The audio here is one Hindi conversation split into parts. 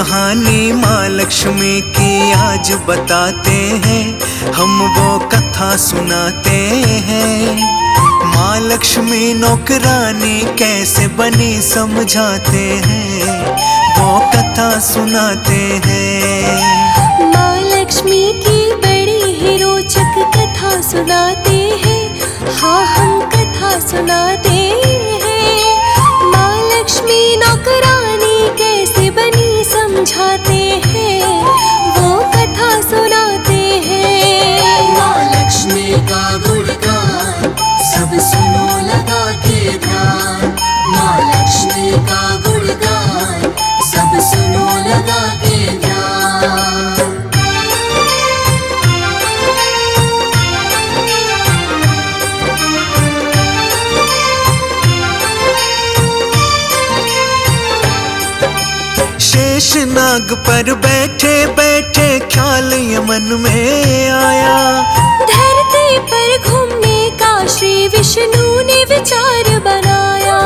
कहानी माँ लक्ष्मी की आज बताते हैं, हम वो कथा सुनाते हैं। माँ लक्ष्मी नौकरानी कैसे बनी समझाते हैं, वो कथा सुनाते हैं। माँ लक्ष्मी की बड़ी ही रोचक कथा सुनाते हैं, हाँ हम कथा सुनाते हैं। माँ लक्ष्मी नौकरानी कैसे बनी समझाते हैं, वो कथा सुनाते हैं। माँ लक्ष्मी का गुणगान सब सुनो लगा के ध्यान, माँ लक्ष्मी का गुणगान सब सुनो लगा के ध्यान। शेषनाग पर बैठे बैठे ख्याल ये मन में आया, धरती पर घूमने का श्री विष्णु ने विचार बनाया।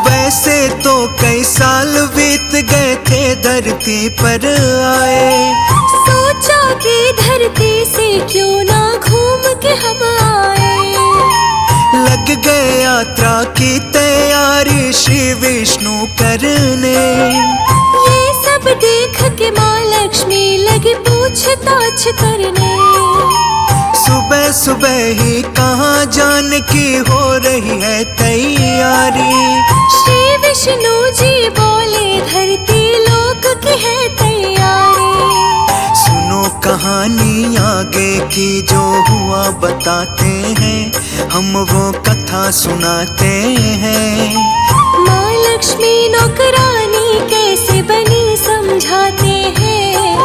वैसे तो कई साल बीत गए थे धरती पर आए, सोचा कि धरती से क्यों ना घूम के हम आए। लग गए यात्रा की तैयारी श्री विष्णु करने। ये सब देख के माँ लक्ष्मी लगी पूछताछ करने। सुबह सुबह ही कहाँ जाने की हो रही है तैयारी, श्री विष्णु जी बोले धरती लोक की है तैयारी। सुनो कहानी आगे की जो हुआ बताते हैं, हम वो कथा सुनाते हैं। माँ लक्ष्मी नौकरानी कैसे बनी समझाते हैं,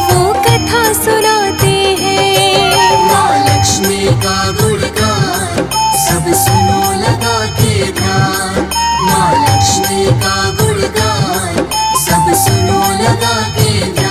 वो कथा सुनाते हैं। माँ लक्ष्मी का गुणगान सब सुनो लगा के ध्यान, माँ लक्ष्मी का गुणगान सब सुनो लगा के ध्यान।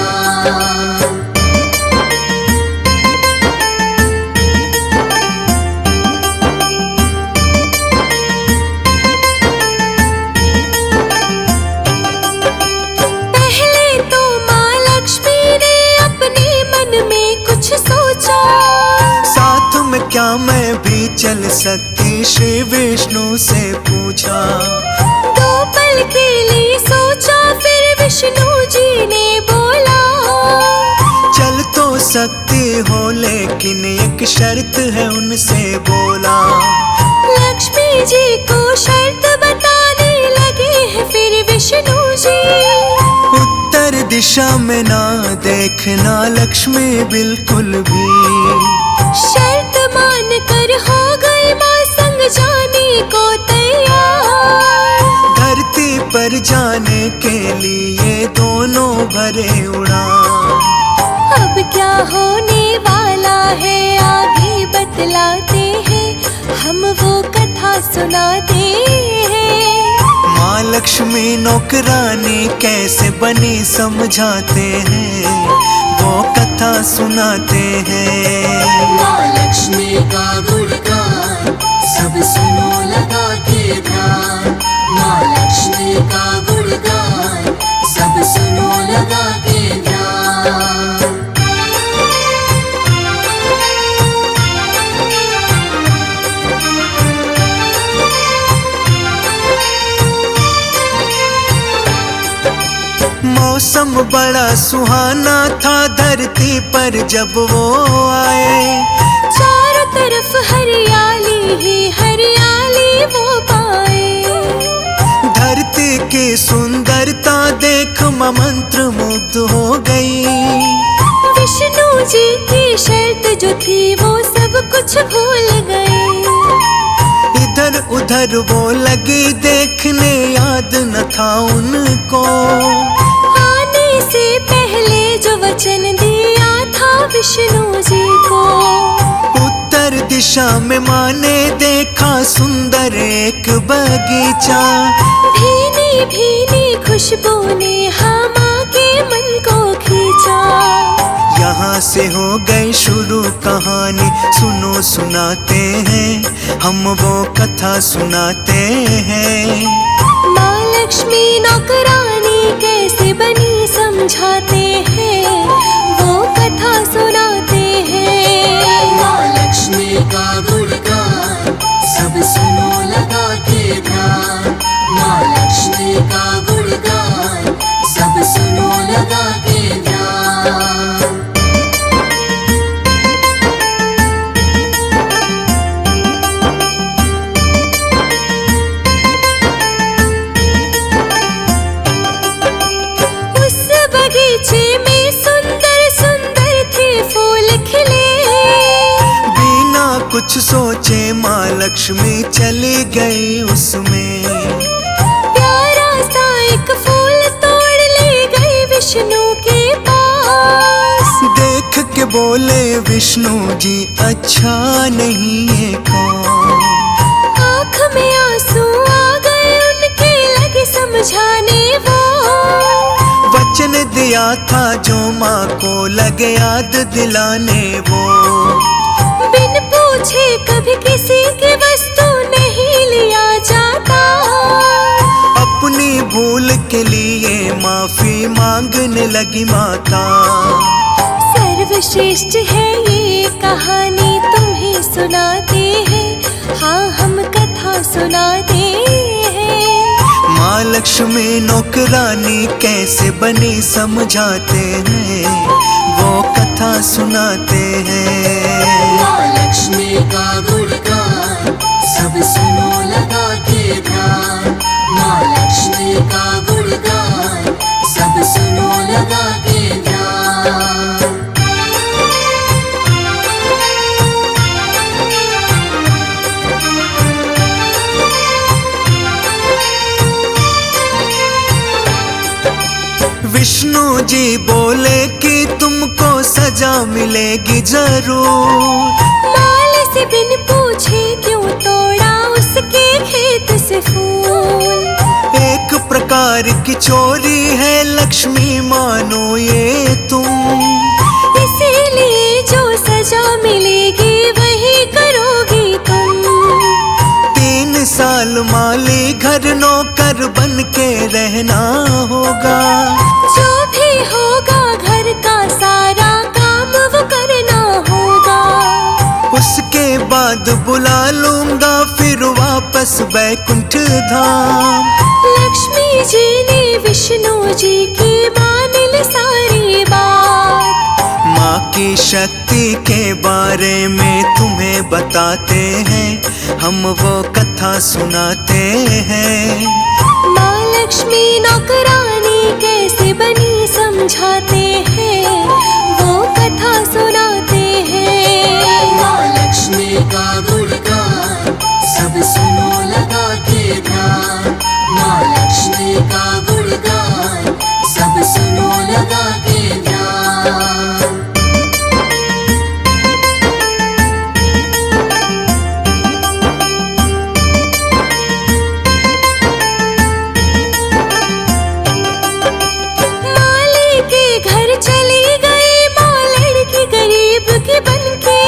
साथ में क्या मैं भी चल सकती, श्री विष्णु से पूछा। दो पल के लिए सोचा, फिर विष्णु जी ने बोला, चल तो सकती हो लेकिन एक शर्त है उनसे बोला। लक्ष्मी जी को शर्त बताने लगे हैं फिर विष्णु जी। उत्तर दिशा में ना देखना लक्ष्मी बिल्कुल भी, शर्त मान कर हो गई माँ संग जाने को तैयार। धरती पर जाने के लिए दोनों भरे उड़ान। अब क्या होने वाला है आगे बतलाते हैं, हम वो कथा सुनाते हैं। माँ लक्ष्मी नौकरानी कैसे बनी समझाते हैं, वो कथा सुनाते हैं। माँ लक्ष्मी का गुणगान सब सुनो लगा के ध्यान, माँ लक्ष्मी का गुणगान सब सुनो लगा के ध्यान। मौसम बड़ा सुहाना था धरती पर जब वो आए, चारों तरफ हरियाली ही हरियाली वो पाए। धरती की सुंदरता देख माँ मंत्र मुग्ध हो गई। विष्णु जी की शर्त जो थी वो सब कुछ भूल गए। इधर उधर वो लगी देखने, याद न था उनको आने से पहले जो वचन दिया था विष्णु जी को। उत्तर दिशा में माँ ने देखा सुंदर एक बगीचा, भीनी भीनी खुशबू ने हाँ माँ के मन को खींचा। यहाँ से हो गई शुरू कहानी, सुनो सुनाते हैं, हम वो कथा सुनाते हैं। माँ लक्ष्मी नौकरानी कैसे बनी समझ समझाते हैं, वो कथा सुनाते हैं। माँ लक्ष्मी का गुणगान सब सुनो लगा के ध्यान। माँ लक्ष्मी का गुणगान सब सुनो लगा के ध्यान। उस बगीचे में सुंदर सुंदर थे फूल खिले, बिना कुछ सोचे माँ लक्ष्मी चली गई उसमें। प्यारा सा एक फूल तोड़ ले गई विष्णु के पास। देख के बोले विष्णु जी अच्छा नहीं ये कौन। आँख में आंसू आ गए उनके, लगे समझाने वो। वचन दिया था जो माँ को लगे याद दिलाने वो। बिन पूछे कभी किसी की वस्तु नहीं लिया जाता। अपनी भूल के लिए माफी मांगने लगी माता। सर्वश्रेष्ठ है ये कहानी, तुम्हें सुनाते हैं, हाँ हम कथा सुनाते हैं। माँ लक्ष्मी नौकरानी कैसे बनी समझाते हैं, वो कथा सुनाते हैं। माँ लक्ष्मी का गुणगान सब सुनो लगा के ध्यान। माँ लक्ष्मी का गुणगान सब सुनो लगा के ध्यान। विष्णु जी बोले कि तुमको सजा मिलेगी जरूर। माल से बिन पूछे क्यों तोड़ा उसके खेत से फूल। एक प्रकार की चोरी है लक्ष्मी मानो ये तुम। इसीलिए जो सजा मिलेगी वही करोगी तुम। 3 साल माली घर नौकर बन के रहना होगा। जो भी होगा घर का सारा काम वो करना होगा। उसके बाद बुला लूंगा फिर वापस बैकुंठ धाम। लक्ष्मी जी ने विष्णु जी की मान ली सारी बात। माँ की शक्ति के बारे में तुम्हें बताते हैं, हम वो कथा सुनाते हैं। माँ लक्ष्मी नौकरानी कैसे बनी समझाते हैं, वो कथा सुनाते हैं। माँ लक्ष्मी का गुणगान सब सुनो लगा के ध्यान। माँ लक्ष्मी का गुणगान सब सुनो लगा के ध्यान। माली के घर चली गई माँ लड़की गरीब की बनके।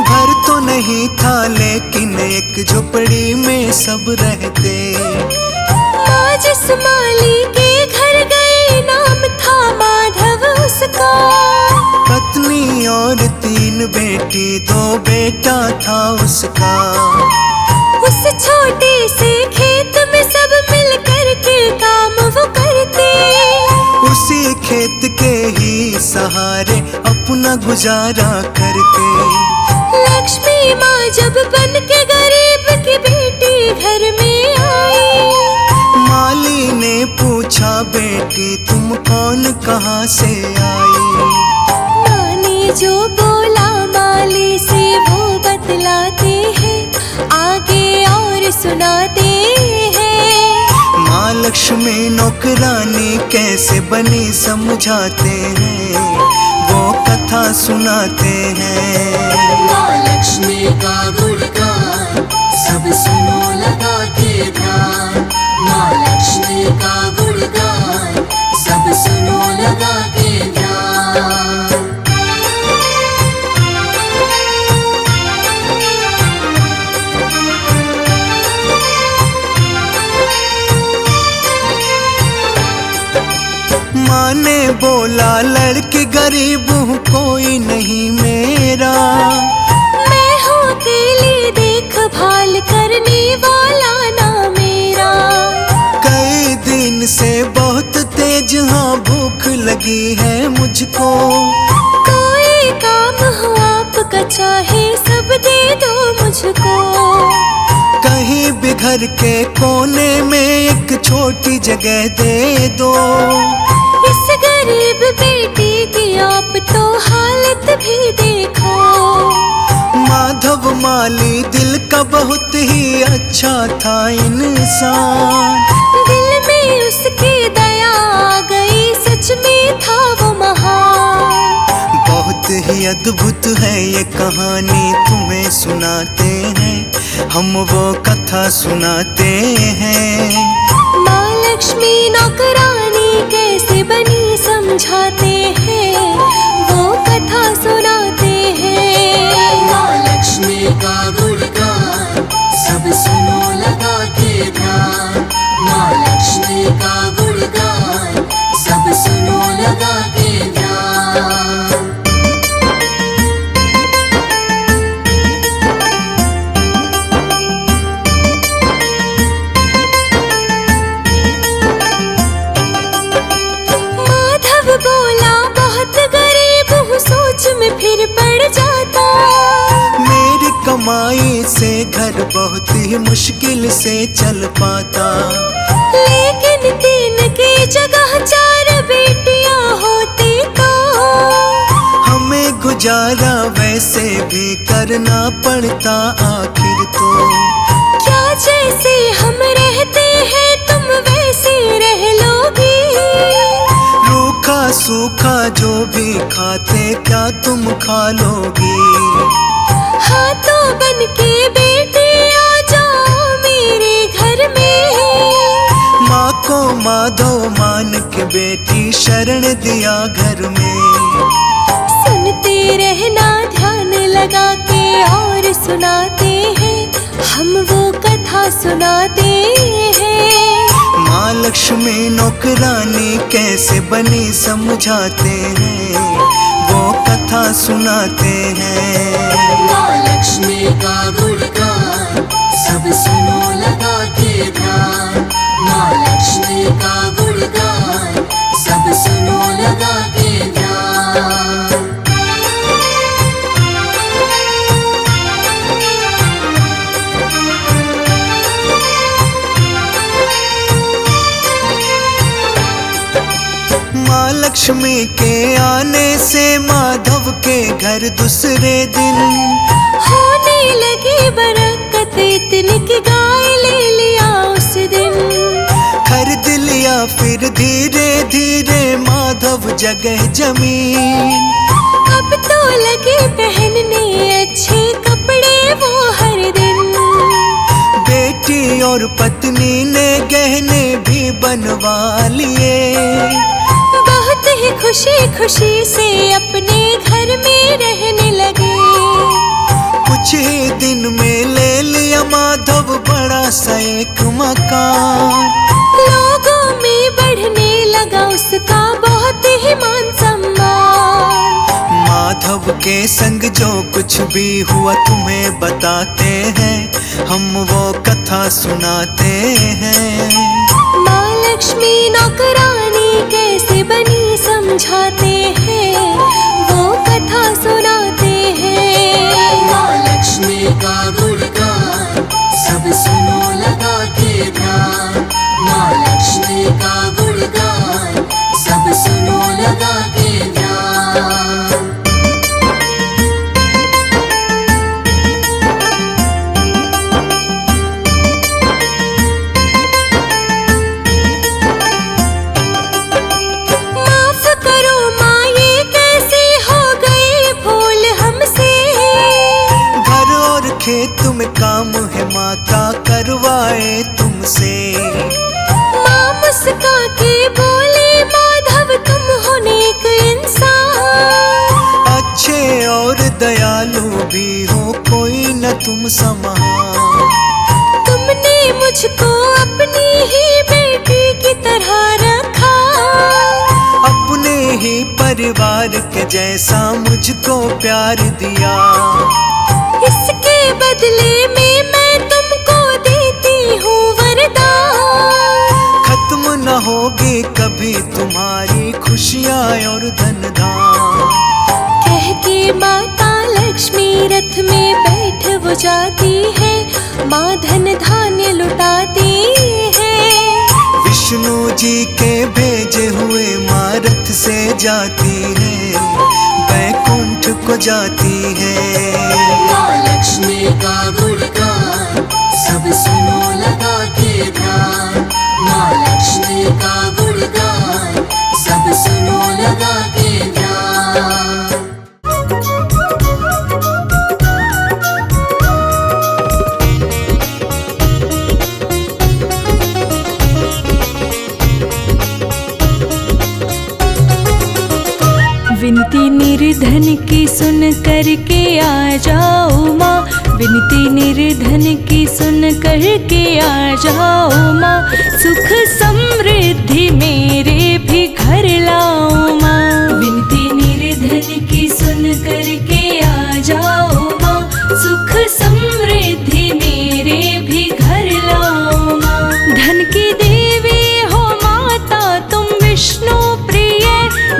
घर तो नहीं था लेकिन एक झोपड़ी में सब रहते। माँ जिस माली के घर गई नाम था माधव उसका। पत्नी और 3 बेटी 2 बेटा था उसका। उस छोटे से खेत में सब मिल कर के काम वो करते। उसी खेत के ही सहारे अपना गुजारा करते। लक्ष्मी माँ जब बन के गरीब की बेटी घर में आई। माली ने पूछा बेटी तुम कौन कहाँ से आई। माँ ने जो बोला माली से वो बतलाते हैं, आगे और सुनाते हैं। माँ लक्ष्मी नौकरानी कैसे बनी समझाते हैं, वो कथा सुनाते हैं। माँ लक्ष्मी का गुणगान सब सुनो लगा के ध्यान। माँ लक्ष्मी का गुणगान सब सुनो लगा के ध्यान। माँ ने बोला लड़के गरीब हूँ कोई नहीं मेरा, मैं हूँ अकेली देखभाल करने वाला ना मेरा। कई दिन से बहुत तेज हाँ भूख लगी है मुझको, कोई काम हो आपका चाहे सब दे दो मुझको। कहीं भी घर के कोने में एक छोटी जगह दे दो, इस गरीब बेटी की आप तो हालत भी देखो। माधव माली दिल का बहुत ही अच्छा था इंसान, दिल में उसकी दया आ गई, सच में था वो महान। बहुत ही अद्भुत है ये कहानी तुम्हें सुनाते हैं, हम वो कथा सुनाते हैं। माँ लक्ष्मी नौकरानी कैसे बनी समझाते हैं, वो कथा सुनाते हैं। माँ लक्ष्मी का गुणगान सब सुनो लगा के ध्यान, माँ लक्ष्मी का गुणगान सब सुनो लगा के ध्यान। माधव बोला बहुत गरीब हूँ, सोच में फिर पड़ जाता। मेरी कमाई से घर बहुत ही मुश्किल से चल पाता, लेकिन तीन की जगह चार बेटियां होती तो हमें गुजारा वैसे भी करना पड़ता आखिर तो। क्या जैसे हम रहते हैं तुम वैसे रह लोगी, रूखा सूखा जो भी खाते क्या तुम खा लोगी। हाथों बन के बेटी आ जाओ मेरे घर में। माँ को माधव मान के बेटी शरण दिया घर में, सुनते रहना ध्यान लगा के और सुनाते हैं, हम वो कथा सुनाते हैं। माँ लक्ष्मी नौकरानी कैसे बनी समझाते हैं, वो कथा सुनाते हैं। माँ लक्ष्मी का गुणगान सब सुनो लगा के ध्यान, माँ लक्ष्मी का गुणगान सब सुनो लगा के ध्यान। माँ लक्ष्मी के आने से माधव के घर दूसरे दिन होने लगी बरकत इतनी कि गाय ले लिया उस दिन। खरीद लिया फिर धीरे धीरे माधव जगह जमीन, अब तो लगे पहनने अच्छे कपड़े वो हर दिन। बेटी और पत्नी ने गहने भी बनवा लिए, बहुत ही खुशी खुशी से अपने घर में रहने लगे। कुछ ही दिन में ले लिया माधव बड़ा सा एक मकान, लोगों में बढ़ने लगा उसका बहुत ही मान सम्मान। माधव के संग जो कुछ भी हुआ तुम्हें बताते हैं, हम वो कथा सुनाते हैं। माँ लक्ष्मी नौकरानी कैसे बनी समझाते हैं, वो कथा सुनाते हैं। माँ लक्ष्मी का गुणगान सब सुनो लगा के ध्यान, माँ लक्ष्मी का गुणगान सब सुनो लगा के ध्यान। माफ करो माँ ये कैसे हो गई भूल हमसे, घर और खेत में काम है माँ का करवाए तुमसे। माँ मुस्का के बोले माधव तुम हो नेक इंसान, अच्छे और दयालु भी हो कोई न तुम समान। तुमने मुझको अपनी ही बेटी की तरह रखा, ही परिवार के जैसा मुझको प्यार दिया। इसके बदले में मैं तुमको देती हूँ वरदान। खत्म न होगी कभी तुम्हारी खुशियाँ और धन धाम। कह के माता लक्ष्मी रथ में बैठ वो जाती है, माँ धन धान्य लुटाती है। विष्णु जी के भेजे हुए माँ रथ से जाती है, वैकुंठ को जाती है। माँ लक्ष्मी का गुणगान सब सुनो लगा के ध्यान। माँ लक्ष्मी का गुणगान सब सुनो लगा के ध्यान। विनती निर्धन की सुन करके आ जाओ माँ, विनती निर्धन की सुन करके आ जाओ माँ। सुख समृद्धि मेरे भी घर लाओ माँ, विनती निर्धन की सुन करके आ जाओ माँ। सुख समृद्धि मेरे भी घर लाओ माँ। धन की देवी हो माता तुम विष्णु प्रिय,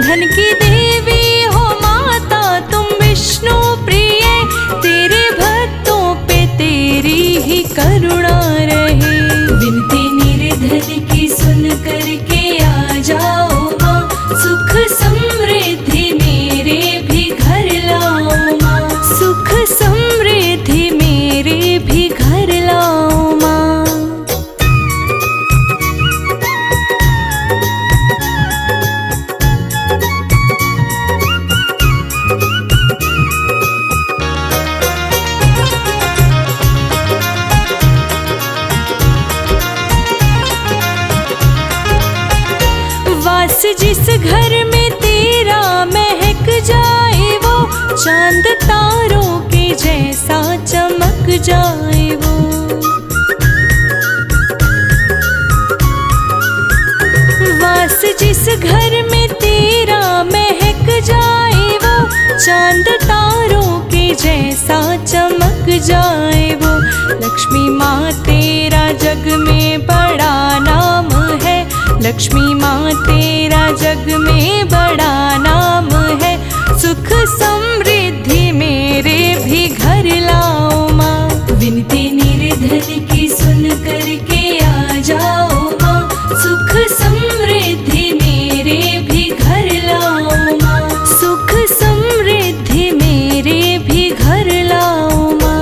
धन की देवी हो माता तुम विष्णु प्रिय। तेरे भक्तों पे तेरी ही करुणा रहे, विनती निर्धन की सुन करके आ जाओ माँ। सुख समृद्धि मेरे भी घर लाओ माँ, सुख समृद्धि मेरे भी घर लाओ माँ। वास जिस घर में तेरा महक जाए वो, चांद तारों के जैसा चमक जाए वो। वास जिस घर में तेरा महक जाए वो, चांद तारों के जैसा चमक जाए वो। लक्ष्मी माँ तेरा जग में बड़ा नाम है, लक्ष्मी माँ तेरा जग में बड़ा नाम है। सुख समृद्धि मेरे भी घर लाओ माँ, विनती निर्धन की सुन करके आ जाओ माँ। सुख समृद्धि मेरे भी घर लाओ माँ, सुख समृद्धि मेरे भी घर लाओ माँ।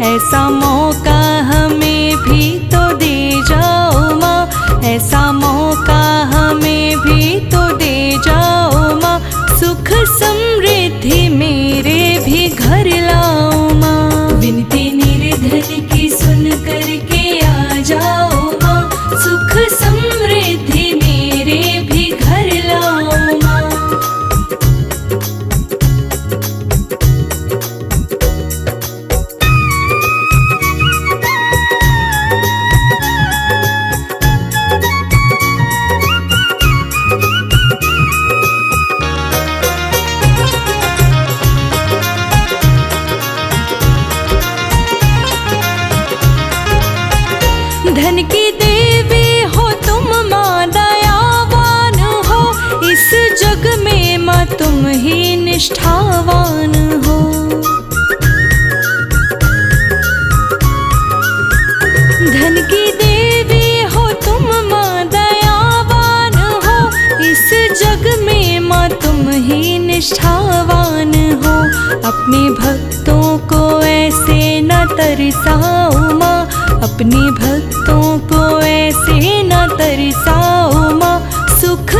ऐसा मौका हमें भी तो दे जाओ माँ, ऐसा मौका हमें भी तो दे जाओ माँ। सुख समृद्धि मेरे भी घर लाओ माँ, विनती निर्धन की सुन करके आ जाओ माँ। सुख समृद्धि मेरे भी घर लाओ माँ। धन की देवी हो तुम माँ दयावान हो, इस जग में माँ तुम ही निष्ठावान हो। निष्ठावान हो। अपने भक्तों को ऐसे न तरसाओ माँ, अपने भक्तों को ऐसे न तरसाओ माँ। सुख